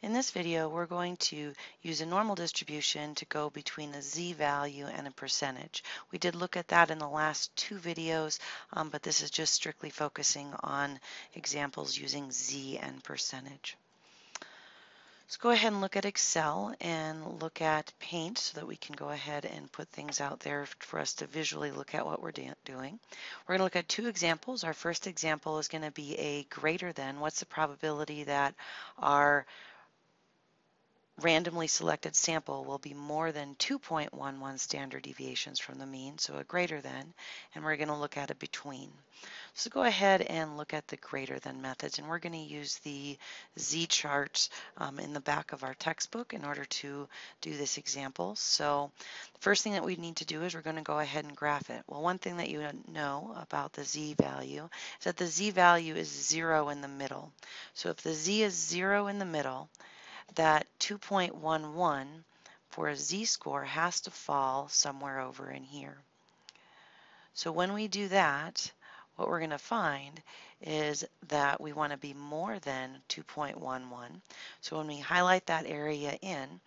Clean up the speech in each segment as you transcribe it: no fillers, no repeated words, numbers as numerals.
In this video, we're going to use a normal distribution to go between a z-value and a percentage. We did look at that in the last two videos, but this is just strictly focusing on examples using z and percentage. Let's go ahead and look at Excel and look at Paint so that we can go ahead and put things out there for us to visually look at what we're doing. We're going to look at two examples. Our first example is going to be a greater than. What's the probability that our randomly selected sample will be more than 2.11 standard deviations from the mean, so a greater than, and we're going to look at a between. So go ahead and look at the greater than methods, and we're going to use the z-charts in the back of our textbook in order to do this example. So the first thing that we need to do is we're going to go ahead and graph it. Well, one thing that you know about the z-value is that the z-value is 0 in the middle. So if the z is 0 in the middle, that 2.11 for a z-score has to fall somewhere over in here. So when we do that, what we're going to find is that we want to be more than 2.11. So when we highlight that area in,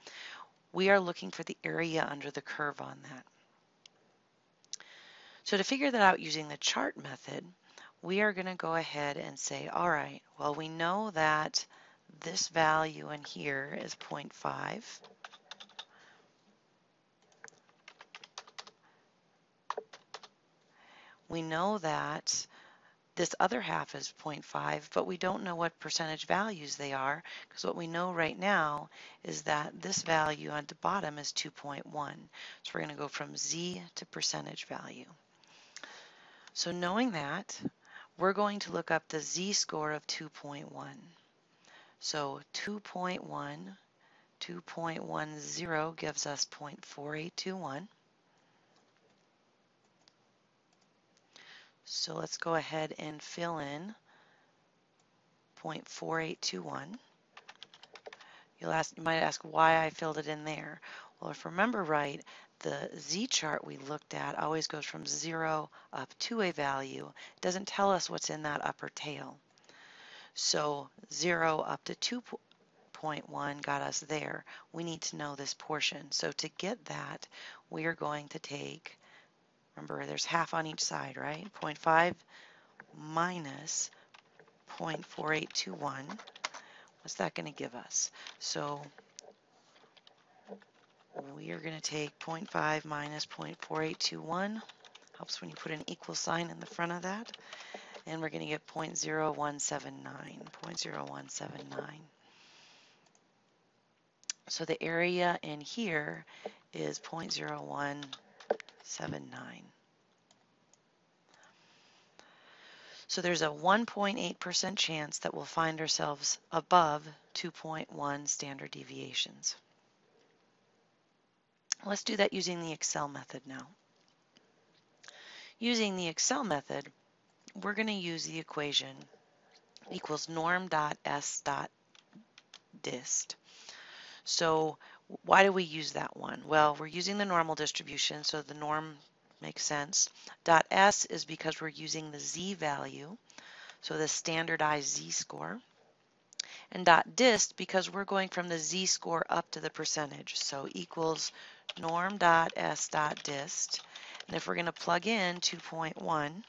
we are looking for the area under the curve on that. So to figure that out using the chart method, we are going to go ahead and say, all right, well, we know that this value in here is 0.5. We know that this other half is 0.5, but we don't know what percentage values they are, because what we know right now is that this value at the bottom is 2.1. So we're going to go from z to percentage value. So knowing that, we're going to look up the z-score of 2.1. So 2.10 gives us 0.4821. So let's go ahead and fill in 0.4821. You might ask why I filled it in there. Well, if you remember right, the z-chart we looked at always goes from 0 up to a value. It doesn't tell us what's in that upper tail. So 0 up to 2.1 got us there. We need to know this portion. So to get that, we are going to take, remember there's half on each side, right? 0.5 minus 0.4821. What's that going to give us? So we are going to take 0.5 minus 0.4821. Helps when you put an equal sign in the front of that. And we're going to get 0.0179. 0.0179. So the area in here is 0.0179. So there's a 1.8% chance that we'll find ourselves above 2.1 standard deviations. Let's do that using the Excel method now. Using the Excel method, we're going to use the equation equals norm.s.dist. So why do we use that one? Well, we're using the normal distribution, so the norm makes sense. .s is because we're using the z-value, so the standardized z-score. And .dist because we're going from the z-score up to the percentage, so equals norm.s.dist. And if we're going to plug in 2.1,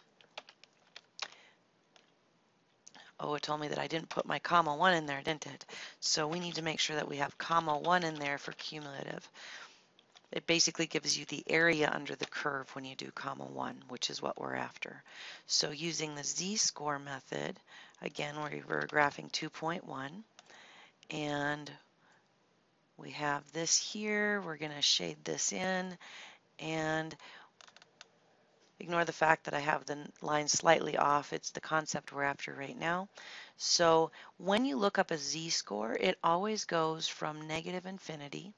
oh, it told me that I didn't put my comma 1 in there, didn't it? So we need to make sure that we have comma 1 in there for cumulative. It basically gives you the area under the curve when you do comma 1, which is what we're after. So using the z-score method, again, we're graphing 2.1, and we have this here. We're going to shade this in, and ignore the fact that I have the line slightly off. It's the concept we're after right now. So when you look up a z-score, it always goes from negative infinity.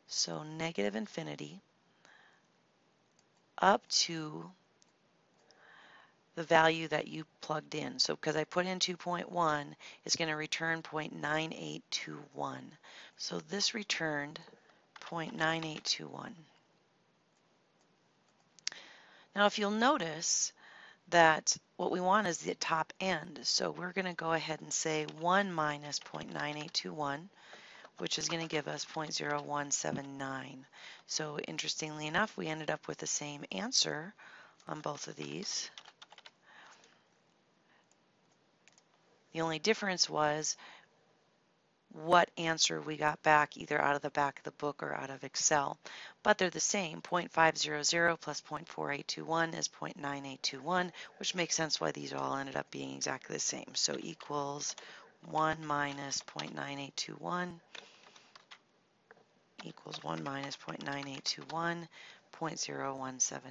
So negative infinity up to the value that you plugged in. So because I put in 2.1, it's going to return 0.9821. So this returned 0.9821. Now if you'll notice that what we want is the top end. So we're going to go ahead and say 1 minus 0.9821, which is going to give us 0.0179. So interestingly enough, we ended up with the same answer on both of these. The only difference was what answer we got back either out of the back of the book or out of Excel. But they're the same. 0.500 plus 0.4821 is 0.9821, which makes sense why these all ended up being exactly the same. So equals 1 minus 0.9821 equals 1 minus 0.9821, 0.0179.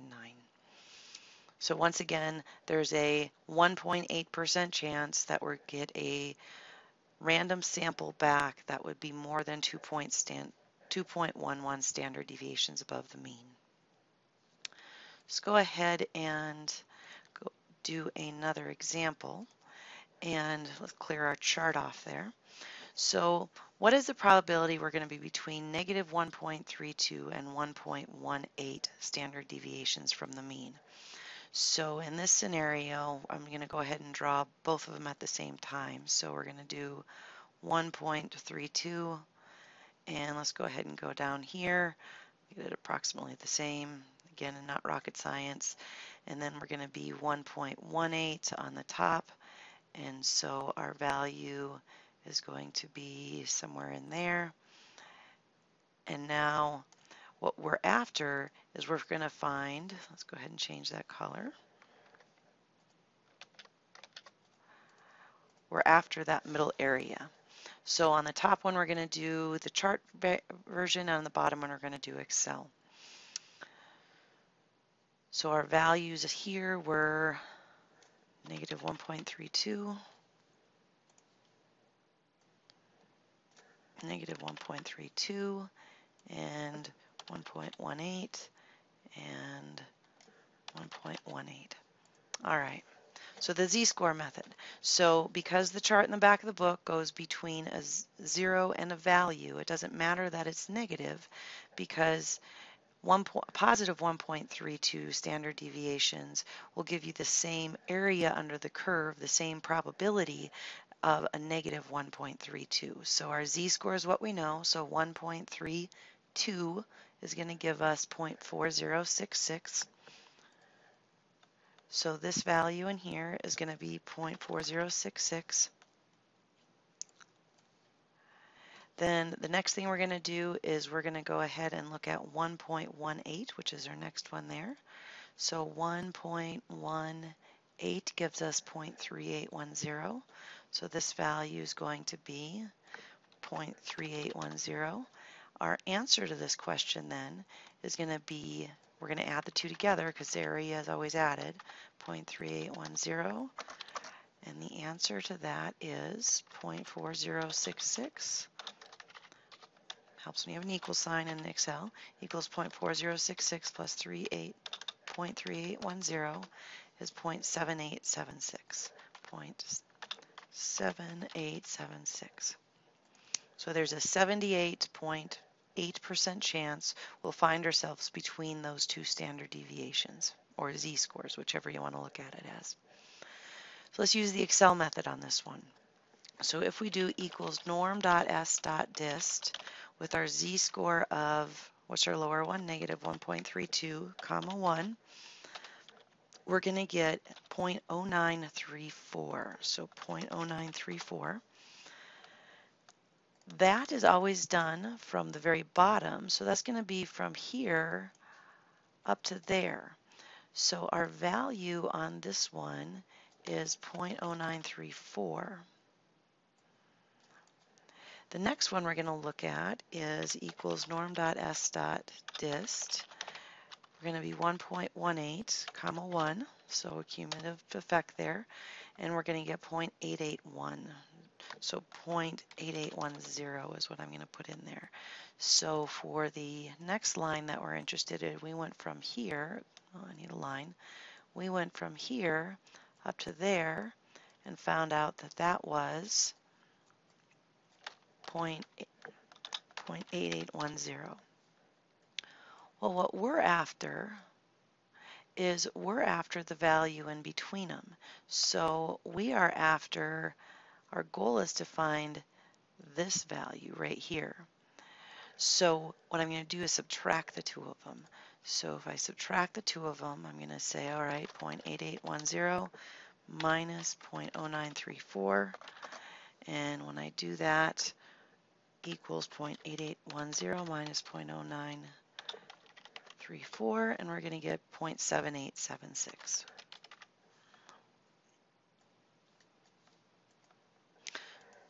So once again, there's a 1.8% chance that we'll get a random sample back that would be more than 2.11 standard deviations above the mean. Let's go ahead and do another example, and let's clear our chart off there. So what is the probability we're going to be between negative 1.32 and 1.18 standard deviations from the mean? So in this scenario, I'm going to go ahead and draw both of them at the same time. So we're going to do 1.32, and let's go ahead and go down here. Get it approximately the same. Again, not rocket science. And then we're going to be 1.18 on the top, and so our value is going to be somewhere in there. And now what we're after is we're going to find, let's go ahead and change that color. We're after that middle area. So on the top one, we're going to do the chart version, and on the bottom one, we're going to do Excel. So our values here were negative 1.32, negative 1.32, and 1.18, and 1.18. All right. So the z-score method. So because the chart in the back of the book goes between a 0 and a value, it doesn't matter that it's negative, because positive 1.32 standard deviations will give you the same area under the curve, the same probability of a negative 1.32. So our z-score is what we know. So 1.32 is going to give us 0.4066. So this value in here is going to be 0.4066. Then the next thing we're going to do is we're going to go ahead and look at 1.18, which is our next one there. So 1.18 gives us 0.3810. So this value is going to be 0.3810. Our answer to this question then is going to be, we're going to add the two together because the area is always added, 0.3810. And the answer to that is 0.4066. Helps me have an equal sign in Excel. Equals 0.4066 plus 0.3810 is 0.7876. 0.7876. So there's a 78.8% chance we'll find ourselves between those two standard deviations, or z-scores, whichever you want to look at it as. So let's use the Excel method on this one. So if we do equals norm.s.dist with our z-score of, what's our lower one, negative 1.32, comma 1, we're going to get 0.0934. So 0.0934. That is always done from the very bottom. So that's going to be from here up to there. So our value on this one is 0.0934. The next one we're going to look at is equals norm.s.dist. We're going to be 1.18, comma 1, so a cumulative effect there, and we're going to get 0.881. So 0.8810 is what I'm going to put in there. So for the next line that we're interested in, we went from here, oh, I need a line, we went from here up to there and found out that that was 0.8810. Well, what we're after is we're after the value in between them. So we are after, our goal is to find this value right here. So what I'm going to do is subtract the two of them. So if I subtract the two of them, I'm going to say, all right, 0.8810 minus 0.0934. And when I do that, equals 0.8810 minus 0.0934, and we're going to get 0.7876.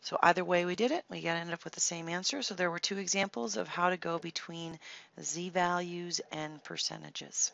So either way we did it, we got to end up with the same answer. So there were two examples of how to go between z values and percentages.